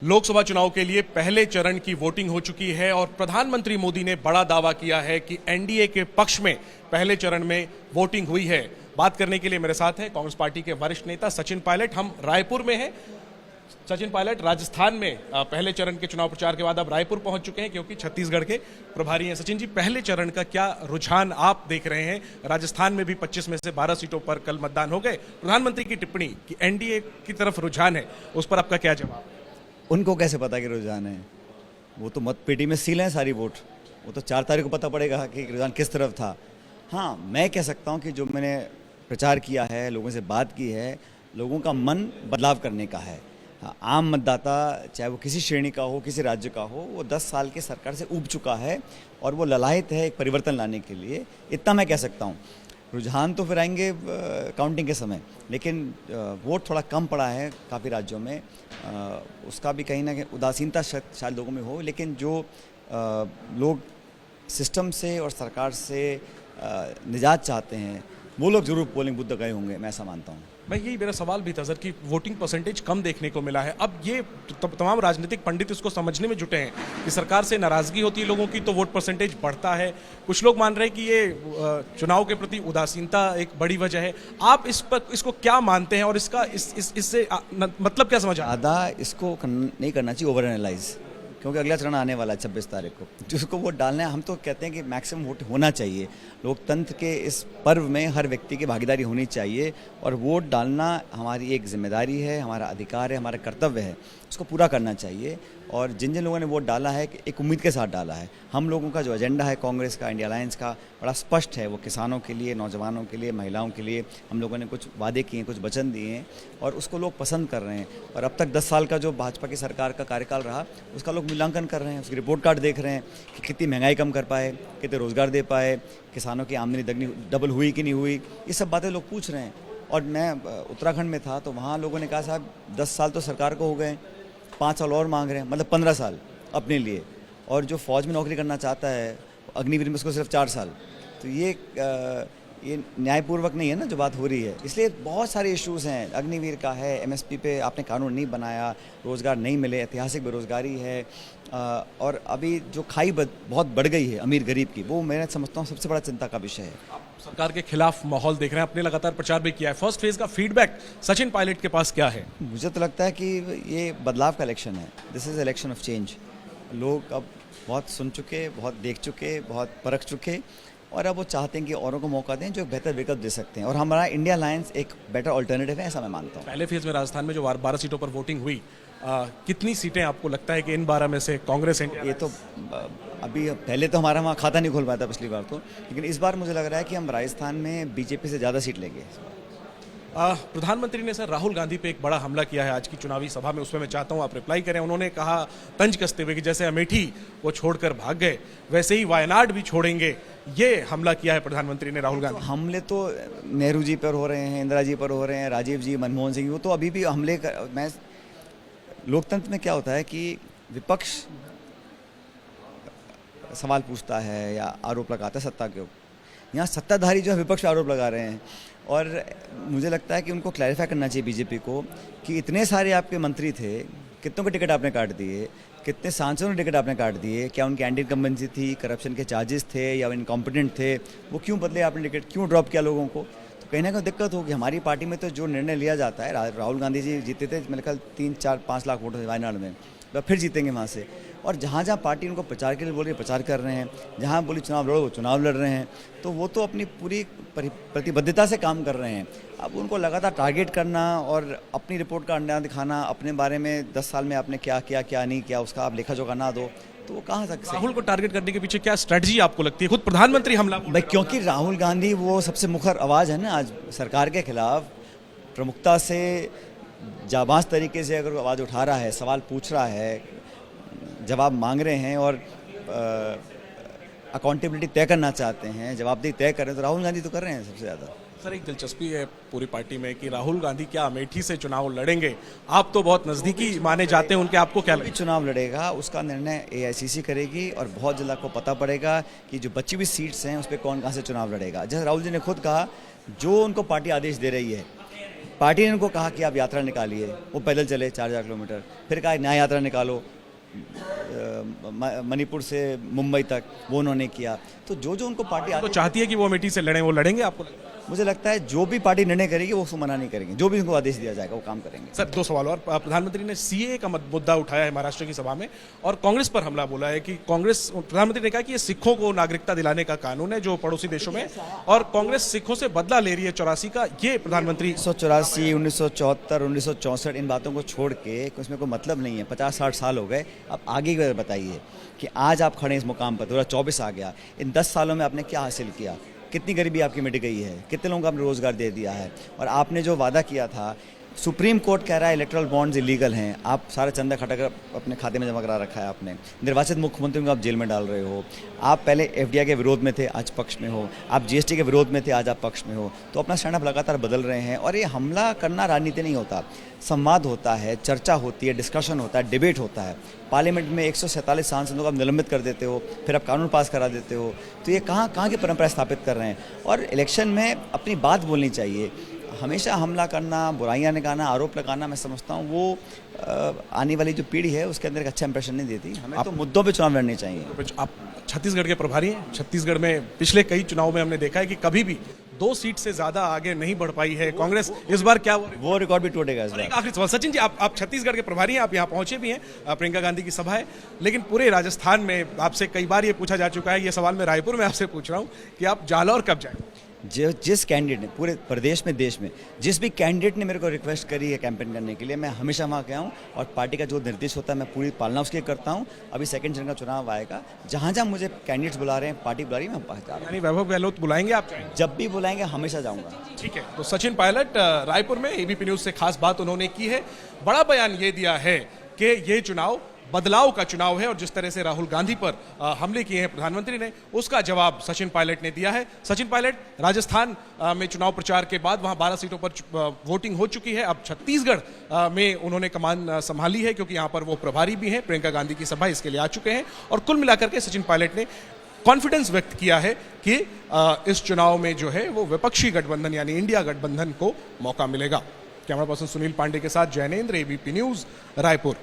लोकसभा चुनाव के लिए पहले चरण की वोटिंग हो चुकी है और प्रधानमंत्री मोदी ने बड़ा दावा किया है कि एनडीए के पक्ष में पहले चरण में वोटिंग हुई है। बात करने के लिए मेरे साथ हैं कांग्रेस पार्टी के वरिष्ठ नेता सचिन पायलट। हम रायपुर में हैं। सचिन पायलट, राजस्थान में पहले चरण के चुनाव प्रचार के बाद अब रायपुर पहुंच चुके हैं क्योंकि छत्तीसगढ़ के प्रभारी हैं। सचिन जी, पहले चरण का क्या रुझान आप देख रहे हैं? राजस्थान में भी 25 में से 12 सीटों पर कल मतदान हो गए। प्रधानमंत्री की टिप्पणी कि एनडीए की तरफ रुझान है, उस पर आपका क्या जवाब? उनको कैसे पता कि रुझान है? वो तो मतपेटी में सील हैं सारी वोट। वो तो 4 तारीख को पता पड़ेगा कि रुझान किस तरफ था। हाँ, मैं कह सकता हूँ कि जो मैंने प्रचार किया है, लोगों से बात की है, लोगों का मन बदलाव करने का है। हाँ, आम मतदाता चाहे वो किसी श्रेणी का हो, किसी राज्य का हो, वो 10 साल की सरकार से ऊब चुका है और वो ललायत है एक परिवर्तन लाने के लिए। इतना मैं कह सकता हूँ। रुझान तो फिर आएंगे काउंटिंग के समय, लेकिन वोट थोड़ा कम पड़ा है काफ़ी राज्यों में। उसका भी कहीं ना कहीं उदासीनता शायद लोगों में हो, लेकिन जो लोग सिस्टम से और सरकार से निजात चाहते हैं वो लोग जरूर पोलिंग बूथ गए होंगे, मैं ऐसा मानता हूँ। मैं यही मेरा सवाल भी था सर कि वोटिंग परसेंटेज कम देखने को मिला है। अब ये तमाम राजनीतिक पंडित इसको समझने में जुटे हैं कि सरकार से नाराजगी होती है लोगों की तो वोट परसेंटेज बढ़ता है। कुछ लोग मान रहे हैं कि ये चुनाव के प्रति उदासीनता एक बड़ी वजह है। आप इसको क्या मानते हैं और इसका इससे मतलब क्या समझ ज़्यादा इसको नहीं करना चाहिए ओवर एनालाइज, क्योंकि अगला चरण आने वाला है 26 तारीख को, जिसको वोट डालना है। हम तो कहते हैं कि मैक्सिमम वोट होना चाहिए। लोकतंत्र के इस पर्व में हर व्यक्ति की भागीदारी होनी चाहिए और वोट डालना हमारी एक जिम्मेदारी है, हमारा अधिकार है, हमारा कर्तव्य है। उसको पूरा करना चाहिए। और जिन जिन लोगों ने वोट डाला है एक उम्मीद के साथ डाला है। हम लोगों का जो एजेंडा है कांग्रेस का, इंडिया अलायंस का, बड़ा स्पष्ट है। वो किसानों के लिए, नौजवानों के लिए, महिलाओं के लिए हम लोगों ने कुछ वादे किए हैं, कुछ वचन दिए हैं और उसको लोग पसंद कर रहे हैं। और अब तक 10 साल का जो भाजपा की सरकार का कार्यकाल रहा, उसका लोग मूल्यांकन कर रहे हैं। उसकी रिपोर्ट कार्ड देख रहे हैं कि कितनी महंगाई कम कर पाए, कितने रोजगार दे पाए, किसानों की आमदनी डबल हुई कि नहीं हुई, ये सब बातें लोग पूछ रहे हैं। और मैं उत्तराखंड में था तो वहाँ लोगों ने कहा साहब 10 साल तो सरकार को हो गए, 5 साल और मांग रहे हैं, मतलब 15 साल अपने लिए। और जो फौज में नौकरी करना चाहता है अग्निवीर में, उसको सिर्फ 4 साल। तो ये न्यायपूर्वक नहीं है ना जो बात हो रही है। इसलिए बहुत सारे इश्यूज़ हैं। अग्निवीर का है, एमएसपी पे आपने कानून नहीं बनाया, रोज़गार नहीं मिले, ऐतिहासिक बेरोज़गारी है। और अभी जो खाई बहुत बढ़ गई है अमीर गरीब की, वो मैं समझता हूँ सबसे बड़ा चिंता का विषय है। आप सरकार के खिलाफ माहौल देख रहे हैं, आपने लगातार प्रचार भी किया है। फर्स्ट फेज का फीडबैक सचिन पायलट के पास क्या है? मुझे तो लगता है कि ये बदलाव का इलेक्शन है। This is election of change. लोग अब बहुत सुन चुके, बहुत देख चुके, बहुत परख चुके और अब वो चाहते हैं कि औरों को मौका दें जो एक बेहतर विकल्प दे सकते हैं। और हमारा इंडिया अलायंस एक बेटर ऑल्टरनेटिव है, ऐसा मैं मानता हूँ। पहले फेज में राजस्थान में जो 12 सीटों पर वोटिंग हुई, कितनी सीटें आपको लगता है कि इन 12 में से कांग्रेस? ये तो अभी पहले तो हमारा वहाँ खाता नहीं खुल पाया था पिछली बार तो, लेकिन इस बार मुझे लग रहा है कि हम राजस्थान में बीजेपी से ज़्यादा सीट लेंगे। प्रधानमंत्री ने सर राहुल गांधी पे एक बड़ा हमला किया है आज की चुनावी सभा में, उसमें मैं चाहता हूं आप रिप्लाई करें। उन्होंने कहा तंज कसते हुए कि जैसे अमेठी वो छोड़कर भाग गए वैसे ही वायनाड भी छोड़ेंगे। ये हमला किया है प्रधानमंत्री ने राहुल गांधी। हमले तो नेहरू जी पर हो रहे हैं, इंदिरा जी पर हो रहे हैं, राजीव जी, मनमोहन सिंह, वो तो अभी भी हमले मैं लोकतंत्र में क्या होता है कि विपक्ष सवाल पूछता है या आरोप लगाता है सत्ता के ऊपर। यहाँ सत्ताधारी जो है विपक्ष आरोप लगा रहे हैं और मुझे लगता है कि उनको क्लैरिफाई करना चाहिए बीजेपी को कि इतने सारे आपके मंत्री थे, कितनों के टिकट आपने काट दिए, कितने सांसदों के टिकट आपने काट दिए, क्या उनकी एंटी इनकम्बेंसी थी, करप्शन के चार्जेस थे या इनकॉम्पिटेंट थे, वो क्यों बदले आपने टिकट, क्यों ड्रॉप किया लोगों को? तो कहीं ना कहीं दिक्कत होगी। हमारी पार्टी में तो जो निर्णय लिया जाता है, राहुल गांधी जी जीते थे मेरे ख्याल 3-4-5 लाख वोट वायनाड में, तो फिर जीतेंगे वहाँ से। और जहाँ जहाँ पार्टी उनको प्रचार के लिए बोल रही है प्रचार कर रहे हैं, जहाँ बोली चुनाव लड़ो वो चुनाव लड़ रहे हैं, तो वो तो अपनी पूरी प्रतिबद्धता से काम कर रहे हैं। अब उनको लगातार टारगेट करना और अपनी रिपोर्ट का अंडा दिखाना, अपने बारे में 10 साल में आपने क्या किया क्या नहीं किया उसका आप लेखा जोखा ना दो, तो वो कहाँ तक? राहुल को टारगेट करने के पीछे क्या स्ट्रेटजी आपको लगती है? खुद प्रधानमंत्री हमला भाई, क्योंकि राहुल गांधी वो सबसे मुखर आवाज़ है ना आज सरकार के खिलाफ। प्रमुखता से जाबाज तरीके से अगर आवाज़ उठा रहा है, सवाल पूछ रहा है, जवाब मांग रहे हैं और अकाउंटेबिलिटी तय करना चाहते हैं, जवाबदेही तय कर रहे हैं, तो राहुल गांधी तो कर रहे हैं सबसे ज़्यादा। सर, एक दिलचस्पी है पूरी पार्टी में कि राहुल गांधी क्या अमेठी से चुनाव लड़ेंगे? आप तो बहुत नज़दीकी माने जाते हैं उनके, आपको क्या लगता है? चुनाव लड़ेगा उसका निर्णय एआईसीसी करेगी और बहुत जल्द आपको पता पड़ेगा कि जो बची हुई सीट्स हैं उस पर कौन कहाँ से चुनाव लड़ेगा। जैसे राहुल जी ने खुद कहा, जो उनको पार्टी आदेश दे रही है पार्टी ने उनको कहा कि आप यात्रा निकालिए, वो पैदल चले 4000 किलोमीटर, फिर कहा न्याय यात्रा निकालो मणिपुर से मुंबई तक, वो उन्होंने किया। तो जो जो उनको पार्टी तो चाहती है कि वो अमेठी से लड़ें, वो लड़ेंगे आपको लगता है? मुझे लगता है जो भी पार्टी निर्णय करेगी वो उसको मना नहीं करेंगे, जो भी उनको आदेश दिया जाएगा वो काम करेंगे। सर, दो सवाल और। प्रधानमंत्री ने सीए का मुद्दा उठाया है महाराष्ट्र की सभा में और कांग्रेस पर हमला बोला है कि कांग्रेस, प्रधानमंत्री ने कहा कि ये सिखों को नागरिकता दिलाने का कानून है जो पड़ोसी देशों में, और कांग्रेस सिखों से बदला ले रही है 84 का। ये प्रधानमंत्री 1984, 1974, 1964 इन बातों को छोड़ के उसमें कोई मतलब नहीं है। 50-60 साल हो गए, अब आगे की बताइए कि आज आप खड़े इस मुकाम पर, 2024 आ गया, इन 10 सालों में आपने क्या हासिल किया? कितनी गरीबी आपकी मिट गई है? कितने लोगों को आपने रोज़गार दे दिया है? और आपने जो वादा किया था, सुप्रीम कोर्ट कह रहा है इलेक्ट्रल बॉन्ड्स इलीगल हैं, आप सारा चंदा खटा कर अपने खाते में जमा करा रखा है आपने। निर्वाचित मुख्यमंत्री को आप जेल में डाल रहे हो। आप पहले एफडीआई के विरोध में थे, आज पक्ष में हो। आप जीएसटी के विरोध में थे, आज आप पक्ष में हो। तो अपना स्टैंड अप लगातार बदल रहे हैं। और ये हमला करना राजनीति नहीं होता, संवाद होता है, चर्चा होती है, डिस्कशन होता है, डिबेट होता है। पार्लियामेंट में 147 सांसदों को आप निलंबित कर देते हो, फिर आप कानून पास करा देते हो। तो ये कहाँ की परंपरा स्थापित कर रहे हैं? और इलेक्शन में अपनी बात बोलनी चाहिए। हमेशा हमला करना, बुराइयां निकालना, आरोप लगाना, मैं समझता हूँ वो आने वाली जो पीढ़ी है उसके अंदर एक अच्छा इंप्रेशन नहीं देती। हमें तो मुद्दों पे चुनाव लड़ने चाहिए। आप छत्तीसगढ़ के प्रभारी हैं। छत्तीसगढ़ में पिछले कई चुनाव में हमने देखा है कि कभी भी 2 सीट से ज्यादा आगे नहीं बढ़ पाई है कांग्रेस। इस बार क्या वो रिकॉर्ड भी टूटेगा इस बार। एक आखिरी सवाल, सचिन जी, आप छत्तीसगढ़ के प्रभारी हैं, आप यहाँ पहुंचे भी हैं, प्रियंका गांधी की सभा है, लेकिन पूरे राजस्थान में आपसे कई बार ये पूछा जा चुका है, ये सवाल मैं रायपुर में आपसे पूछ रहा हूँ कि आप जालौर कब जाएंगे? जिस कैंडिडेट ने पूरे प्रदेश में, देश में जिस भी कैंडिडेट ने मेरे को रिक्वेस्ट करी है कैंपेन करने के लिए, मैं हमेशा वहाँ गया हूँ और पार्टी का जो निर्देश होता है मैं पूरी पालना उसकी करता हूँ। अभी सेकंड चरण का चुनाव आएगा, जहाँ जहाँ मुझे कैंडिडेट्स बुला रहे हैं, पार्टी बुला रही है, मैं वहाँ जा रहा हूँ। यानी वैभव गहलोत बुलाएंगे, आप जाएंगे? जब भी बुलाएंगे हमेशा जाऊँगा। ठीक है, तो सचिन पायलट रायपुर में एबीपी न्यूज से खास बात उन्होंने की है। बड़ा बयान ये दिया है कि ये चुनाव बदलाव का चुनाव है और जिस तरह से राहुल गांधी पर हमले किए हैं प्रधानमंत्री ने, उसका जवाब सचिन पायलट ने दिया है। सचिन पायलट, राजस्थान में चुनाव प्रचार के बाद वहां 12 सीटों पर वोटिंग हो चुकी है। अब छत्तीसगढ़ में उन्होंने कमान संभाली है क्योंकि यहां पर वो प्रभारी भी हैं। प्रियंका गांधी की सभा इसके लिए आ चुके हैं और कुल मिलाकर के सचिन पायलट ने कॉन्फिडेंस व्यक्त किया है कि इस चुनाव में जो है वो विपक्षी गठबंधन यानी इंडिया गठबंधन को मौका मिलेगा। कैमरा पर्सन सुनील पांडे के साथ जैनेन्द्र, एबीपी न्यूज, रायपुर।